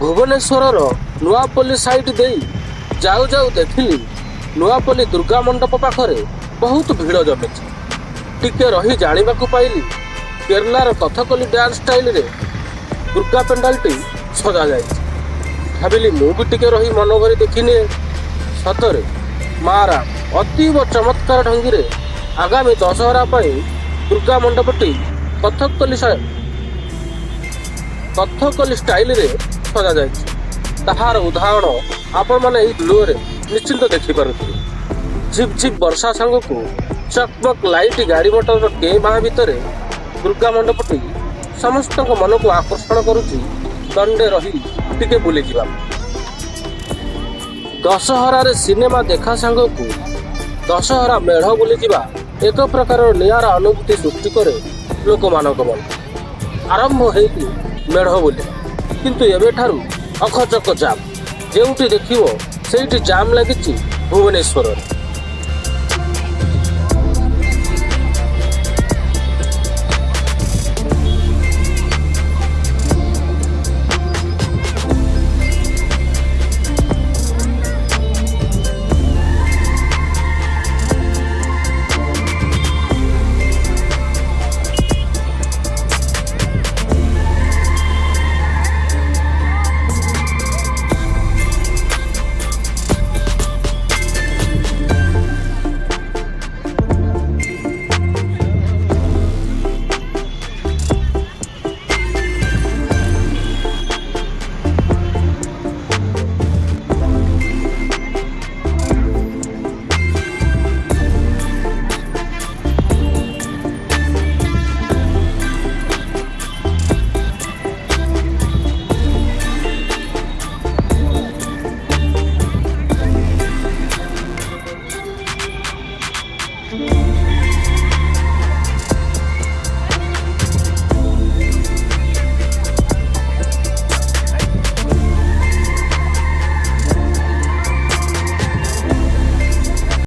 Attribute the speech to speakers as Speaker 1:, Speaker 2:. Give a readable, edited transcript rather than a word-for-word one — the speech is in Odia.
Speaker 1: ଭୁବନେଶ୍ୱରର ନୂଆପଲ୍ଲୀ ସାଇଟ୍ ଦେଇ ଯାଉ ଯାଉ ଦେଖିଲି ନୂଆପଲ୍ଲୀ ଦୁର୍ଗା ମଣ୍ଡପ ପାଖରେ ବହୁତ ଭିଡ଼ ଜମିଛି। ଟିକେ ରହି ଜାଣିବାକୁ ପାଇଲି କେରଳାର କଥକଲି ଡ୍ୟାନ୍ସ ଷ୍ଟାଇଲରେ ଦୁର୍ଗା ପେଣ୍ଡାଲଟି ସଜାଯାଇଛି। ଭାବିଲି ମୁଁ ବି ଟିକେ ରହି ମନ ଭରି ଦେଖିନିଏ। ସତରେ ମାରା ଅତୀବ ଚମତ୍କାର ଢଙ୍ଗିରେ ଆଗାମୀ ଦଶହରା ପାଇଁ ଦୁର୍ଗା ମଣ୍ଡପଟି କଥକଲି ଷ୍ଟାଇଲରେ ସଜାଯାଇଛି। ତାହାର ଉଦାହରଣ ଆପଣମାନେ ଏହି ଭିଡ଼ିଓରେ ନିଶ୍ଚିନ୍ତ ଦେଖିପାରୁଥିବେ। ଝିପ୍ ଝିପ୍ ବର୍ଷା ସାଙ୍ଗକୁ ଚକମକ ଲାଇଟ୍ ଗାଡ଼ି ମଟରର କେ ବାହ ଭିତରେ ଦୁର୍ଗା ମଣ୍ଡପଟି ସମସ୍ତଙ୍କ ମନକୁ ଆକର୍ଷଣ କରୁଛି। ଦଣ୍ଡେ ରହି ଟିକେ ବୁଲିଯିବା। ଦଶହରାରେ ସିନେମା ଦେଖା ସାଙ୍ଗକୁ ଦଶହରା ମେଢ଼ ବୁଲିଯିବା ଏକ ପ୍ରକାରର ନିଆରା ଅନୁଭୂତି ସୃଷ୍ଟି କରେ ଲୋକମାନଙ୍କ ମନ। ଆରମ୍ଭ ହେଇକି ମେଢ଼ ବୁଲିବା, କିନ୍ତୁ ଏବେଠାରୁ ଅଖଚକ ଜାମ୍। ଯେଉଁଠି ଦେଖିବ ସେଇଠି ଜାମ୍ ଲାଗିଛି ଭୁବନେଶ୍ୱରରେ।